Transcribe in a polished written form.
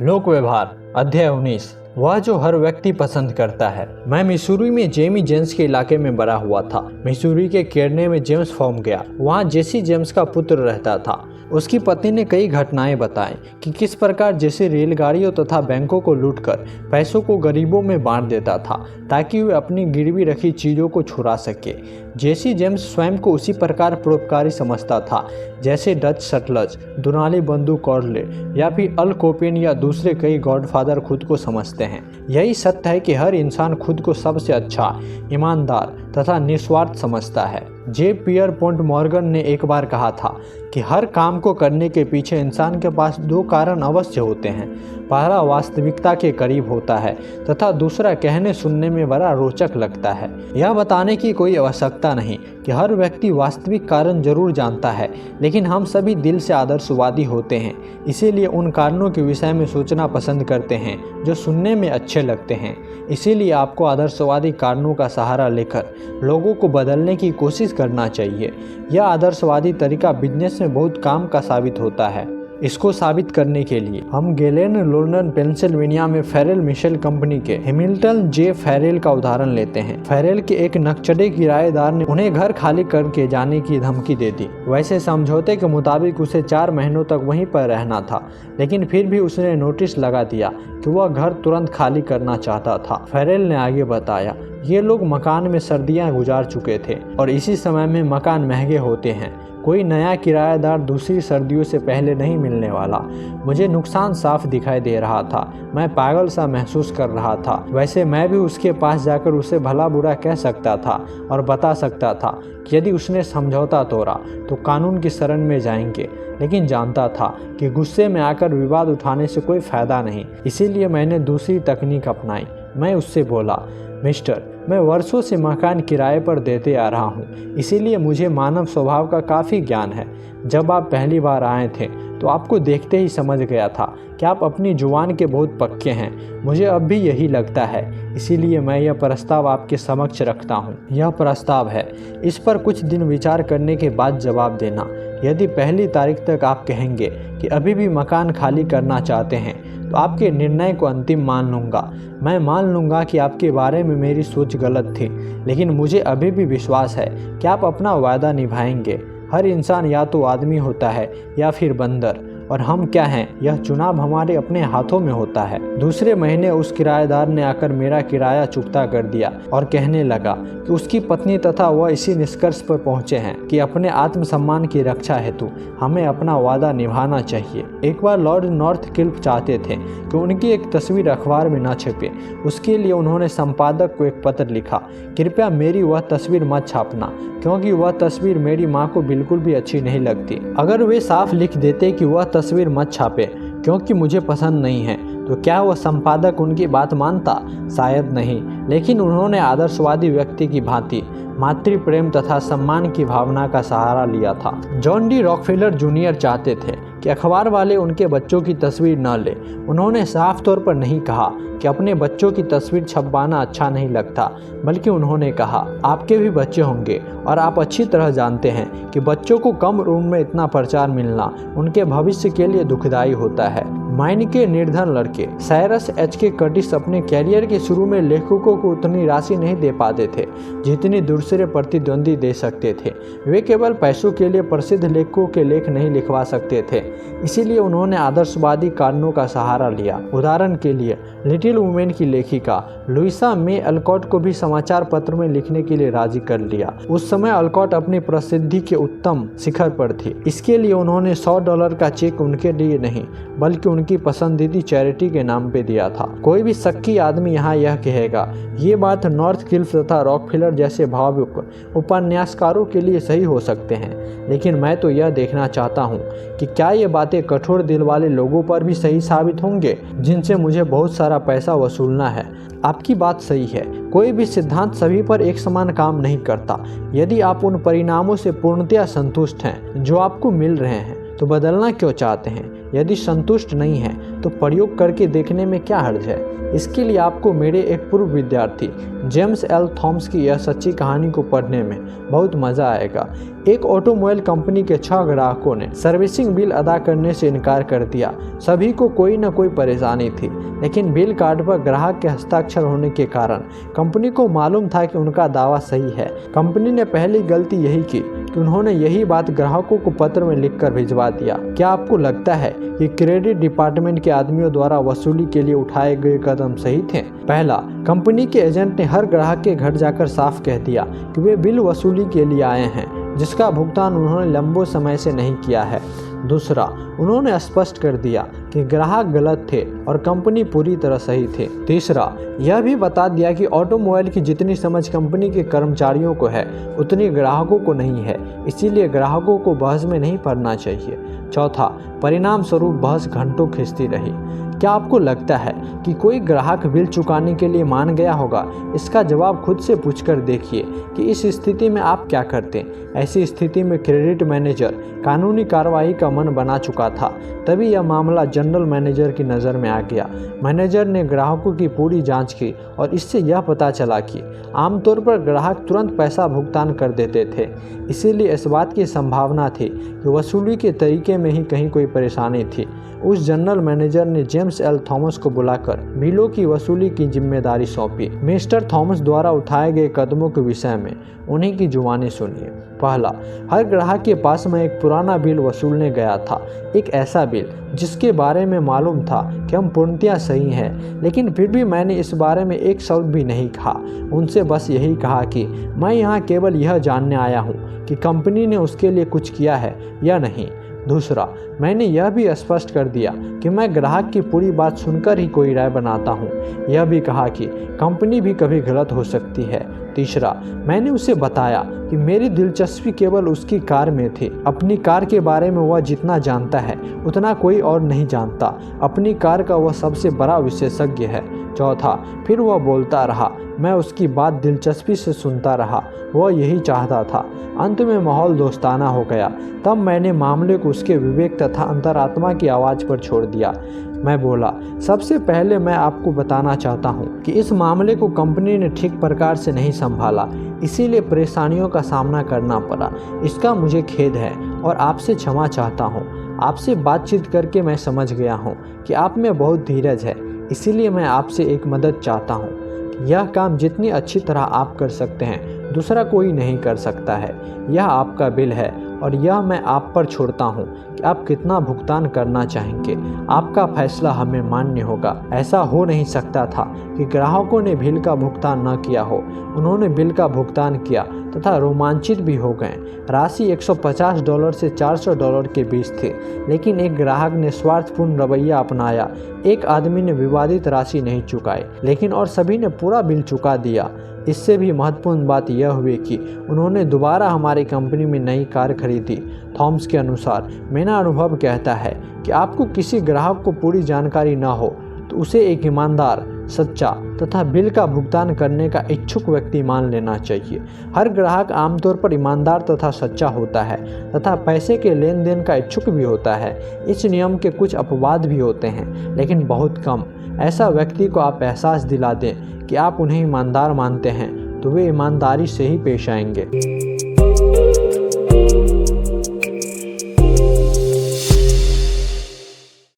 लोक व्यवहार अध्याय 19। वह जो हर व्यक्ति पसंद करता है। मैं मिसूरी में जेमी जेम्स के इलाके में बड़ा हुआ था। मिसूरी के केरने में जेम्स फार्म गया। वहाँ जेसी जेम्स का पुत्र रहता था। उसकी पत्नी ने कई घटनाएं बताई कि किस प्रकार जेसी रेलगाड़ियों तथा बैंकों को लूटकर पैसों को गरीबों में बांट देता था ताकि वे अपनी गिरवी रखी चीज़ों को छुड़ा सके। जेसी जेम्स स्वयं को उसी प्रकार परोपकारी समझता था जैसे डच सटलर्स, दुनाली बंधु कॉर्ले या फिर अल कोपेन या दूसरे कई गॉडफादर खुद को समझते हैं। यही सत्य है कि हर इंसान खुद को सबसे अच्छा, ईमानदार तथा निस्वार्थ समझता है। जे पियर पोंट मॉर्गन ने एक बार कहा था कि हर काम को करने के पीछे इंसान के पास दो कारण अवश्य होते हैं। पहला वास्तविकता के करीब होता है तथा दूसरा कहने सुनने में बड़ा रोचक लगता है। यह बताने की कोई आवश्यकता नहीं कि हर व्यक्ति वास्तविक कारण जरूर जानता है, लेकिन हम सभी दिल से आदर्शवादी होते हैं, इसीलिए उन कारणों के विषय में सोचना पसंद करते हैं जो सुनने में अच्छे लगते हैं। इसीलिए आपको आदर्शवादी कारणों का सहारा लेकर लोगों को बदलने की कोशिश करना चाहिए। यह आदर्शवादी तरीका बिजनेस में बहुत काम का साबित होता है। इसको साबित करने के लिए हम गेलेन लंदन पेंसिल्वेनिया में फेरेल मिशेल कंपनी के हैमिल्टन जे फेरेल का उदाहरण लेते हैं। फेरेल के एक नकचढ़े किराएदार ने उन्हें घर खाली करके जाने की धमकी दे दी। वैसे समझौते के मुताबिक उसे 4 महीनों तक वहीं पर रहना था, लेकिन फिर भी उसने नोटिस लगा दिया कि वह घर तुरंत खाली करना चाहता था। फेरेल ने आगे बताया, ये लोग मकान में सर्दियां गुजार चुके थे और इसी समय में मकान महंगे होते हैं। कोई नया किराएदार दूसरी सर्दियों से पहले नहीं मिलने वाला। मुझे नुकसान साफ दिखाई दे रहा था। मैं पागल सा महसूस कर रहा था। वैसे मैं भी उसके पास जाकर उसे भला बुरा कह सकता था और बता सकता था कि यदि उसने समझौता तोड़ा तो कानून की शरण में जाएंगे, लेकिन जानता था कि गुस्से में आकर विवाद उठाने से कोई फायदा नहीं। इसीलिए मैंने दूसरी तकनीक अपनाई। मैं उससे बोला, मिस्टर, मैं वर्षों से मकान किराए पर देते आ रहा हूँ, इसीलिए मुझे मानव स्वभाव का काफ़ी ज्ञान है। जब आप पहली बार आए थे तो आपको देखते ही समझ गया था कि आप अपनी जुबान के बहुत पक्के हैं। मुझे अब भी यही लगता है, इसीलिए मैं यह प्रस्ताव आपके समक्ष रखता हूँ। यह प्रस्ताव है, इस पर कुछ दिन विचार करने के बाद जवाब देना। यदि पहली तारीख तक आप कहेंगे कि अभी भी मकान खाली करना चाहते हैं तो आपके निर्णय को अंतिम मान लूँगा। मैं मान लूँगा कि आपके बारे में मेरी सोच गलत थी, लेकिन मुझे अभी भी विश्वास है कि आप अपना वादा निभाएंगे। हर इंसान या तो आदमी होता है या फिर बंदर, और हम क्या हैं यह चुनाव हमारे अपने हाथों में होता है। दूसरे महीने उस किराएदार ने आकर मेरा किराया चुकता कर दिया और कहने लगा कि उसकी पत्नी तथा वह इसी निष्कर्ष पर पहुंचे हैं कि अपने आत्मसम्मान की रक्षा हेतु हमें अपना वादा निभाना चाहिए। एक बार लॉर्ड नॉर्थक्लिफ चाहते थे कि उनकी एक तस्वीर अखबार में न छपे। उसके लिए उन्होंने संपादक को एक पत्र लिखा, कृपया मेरी वह तस्वीर मत छापना, क्योंकि वह तस्वीर मेरी माँ को बिल्कुल भी अच्छी नहीं लगती। अगर वे साफ लिख देते कि वह तस्वीर मत छापे क्योंकि मुझे पसंद नहीं है, तो क्या वह संपादक उनकी बात मानता? शायद नहीं, लेकिन उन्होंने आदर्शवादी व्यक्ति की भांति मातृ प्रेम तथा सम्मान की भावना का सहारा लिया था। जॉन डी रॉकफेलर जूनियर चाहते थे कि अखबार वाले उनके बच्चों की तस्वीर न ले। उन्होंने साफ तौर पर नहीं कहा कि अपने बच्चों की तस्वीर छपवाना अच्छा नहीं लगता, बल्कि उन्होंने कहा, आपके भी बच्चे होंगे और आप अच्छी तरह जानते हैं कि बच्चों को कम उम्र में इतना प्रचार मिलना उनके भविष्य के लिए दुखदायी होता है। माइन के निर्धन लड़के साइरस एच.के. कर्टिस अपने कैरियर के शुरू में लेखकों को उतनी राशि नहीं दे पाते थे जितनी दूसरे प्रतिद्वंदी दे सकते थे। वे केवल पैसों के लिए प्रसिद्ध लेखकों के लेख नहीं लिखवा सकते थे, इसीलिए उन्होंने आदर्शवादी कारणों का सहारा लिया। उदाहरण के लिए लिटिल वुमेन की लेखिका लुइसा मे अल्कॉट को भी समाचार पत्र में लिखने के लिए राजी कर लिया। उस समय अल्कॉट अपनी प्रसिद्धि के उत्तम शिखर पर थी। इसके लिए उन्होंने $100 का चेक उनके लिए नहीं बल्कि उनकी पसंदीदा चैरिटी के नाम पे दिया था। कोई भी शक्की आदमी यहाँ यह कहेगा, ये बात नॉर्थक्लिफ तथा रॉकफेलर जैसे भावुक उपन्यासकारों के लिए सही हो सकते हैं, लेकिन मैं तो यह देखना चाहता हूँ कि क्या ये बातें कठोर दिल वाले लोगों पर भी सही साबित होंगे जिनसे मुझे बहुत सारा पैसा वसूलना है। आपकी बात सही है, कोई भी सिद्धांत सभी पर एक समान काम नहीं करता। यदि आप उन परिणामों से पूर्णतया संतुष्ट हैं जो आपको मिल रहे हैं तो बदलना क्यों चाहते हैं? यदि संतुष्ट नहीं हैं तो प्रयोग करके देखने में क्या हर्ज है? इसके लिए आपको मेरे एक पूर्व विद्यार्थी जेम्स एल थॉमस की यह सच्ची कहानी को पढ़ने में बहुत मज़ा आएगा। एक ऑटोमोबाइल कंपनी के 6 ग्राहकों ने सर्विसिंग बिल अदा करने से इनकार कर दिया। सभी को कोई न कोई परेशानी थी, लेकिन बिल कार्ड पर ग्राहक के हस्ताक्षर होने के कारण कंपनी को मालूम था कि उनका दावा सही है। कंपनी ने पहली गलती यही की कि उन्होंने यही बात ग्राहकों को पत्र में लिखकर भिजवा दिया। क्या आपको लगता है कि क्रेडिट डिपार्टमेंट के आदमियों द्वारा वसूली के लिए उठाए गए कदम सही थे? पहला, कंपनी के एजेंट ने हर ग्राहक के घर जाकर साफ कह दिया कि वे बिल वसूली के लिए आए हैं, जिसका भुगतान उन्होंने लंबे समय से नहीं किया है। दूसरा, उन्होंने स्पष्ट कर दिया कि ग्राहक गलत थे और कंपनी पूरी तरह सही थी। तीसरा, यह भी बता दिया कि ऑटोमोबाइल की जितनी समझ कंपनी के कर्मचारियों को है उतनी ग्राहकों को नहीं है, इसीलिए ग्राहकों को बहस में नहीं पड़ना चाहिए। चौथा, परिणाम स्वरूप बहस घंटों खिंचती रही। क्या आपको लगता है कि कोई ग्राहक बिल चुकाने के लिए मान गया होगा? इसका जवाब खुद से पूछकर देखिए कि इस स्थिति में आप क्या करते। ऐसी स्थिति में क्रेडिट मैनेजर कानूनी कार्रवाई का मन बना चुका था। तभी यह मामला जनरल मैनेजर की नज़र में आ गया। मैनेजर ने ग्राहकों की पूरी जांच की और इससे यह पता चला कि आमतौर पर ग्राहक तुरंत पैसा भुगतान कर देते थे, इसीलिए इस बात की संभावना थी कि वसूली के तरीके में ही कहीं कोई परेशानी थी। उस जनरल मैनेजर ने जेम्स एल थॉमस को बुलाकर बिलों की वसूली की जिम्मेदारी सौंपी। मिस्टर थॉमस द्वारा उठाए गए कदमों के विषय में उन्हीं की जुबानी सुनिए। पहला, हर ग्राहक के पास मैं एक पुराना बिल वसूलने गया था, एक ऐसा बिल जिसके बारे में मालूम था कि हम पूर्णतया सही हैं, लेकिन फिर भी मैंने इस बारे में एक शब्द भी नहीं कहा। उनसे बस यही कहा कि मैं यहाँ केवल यह जानने आया हूँ कि कंपनी ने उसके लिए कुछ किया है या नहीं। दूसरा, मैंने यह भी स्पष्ट कर दिया कि मैं ग्राहक की पूरी बात सुनकर ही कोई राय बनाता हूँ। यह भी कहा कि कंपनी भी कभी गलत हो सकती है। तीसरा, मैंने उसे बताया कि मेरी दिलचस्पी केवल उसकी कार में थी। अपनी कार के बारे में वह जितना जानता है उतना कोई और नहीं जानता। अपनी कार का वह सबसे बड़ा विशेषज्ञ है। चौथा, फिर वह बोलता रहा। मैं उसकी बात दिलचस्पी से सुनता रहा। वह यही चाहता था। अंत में माहौल दोस्ताना हो गया। तब मैंने मामले को उसके विवेक तथा अंतरात्मा की आवाज़ पर छोड़ दिया। मैं बोला, सबसे पहले मैं आपको बताना चाहता हूँ कि इस मामले को कंपनी ने ठीक प्रकार से नहीं संभाला, इसीलिए परेशानियों का सामना करना पड़ा। इसका मुझे खेद है और आपसे क्षमा चाहता हूँ। आपसे बातचीत करके मैं समझ गया हूँ कि आप में बहुत धीरज है, इसीलिए मैं आपसे एक मदद चाहता हूँ कि यह काम जितनी अच्छी तरह आप कर सकते हैं दूसरा कोई नहीं कर सकता है। यह आपका बिल है और यह मैं आप पर छोड़ता हूँ कि आप कितना भुगतान करना चाहेंगे। आपका फैसला हमें मान्य होगा। ऐसा हो नहीं सकता था कि ग्राहकों ने बिल का भुगतान न किया हो। उन्होंने बिल का भुगतान किया तथा रोमांचित भी हो गए। राशि $150 से $400 के बीच थी, लेकिन एक ग्राहक ने स्वार्थपूर्ण रवैया अपनाया। एक आदमी ने विवादित राशि नहीं चुकाई, लेकिन और सभी ने पूरा बिल चुका दिया। इससे भी महत्वपूर्ण बात यह हुई कि उन्होंने दोबारा हमारी कंपनी में नई कार खरीदी। थॉमस के अनुसार, मेरा अनुभव कहता है कि आपको किसी ग्राहक को पूरी जानकारी न हो तो उसे एक ईमानदार, सच्चा तथा बिल का भुगतान करने का इच्छुक व्यक्ति मान लेना चाहिए। हर ग्राहक आमतौर पर ईमानदार तथा सच्चा होता है तथा पैसे के लेन देन का इच्छुक भी होता है। इस नियम के कुछ अपवाद भी होते हैं, लेकिन बहुत कम। ऐसा व्यक्ति को आप एहसास दिला दें कि आप उन्हें ईमानदार मानते हैं तो वे ईमानदारी से ही पेश आएंगे।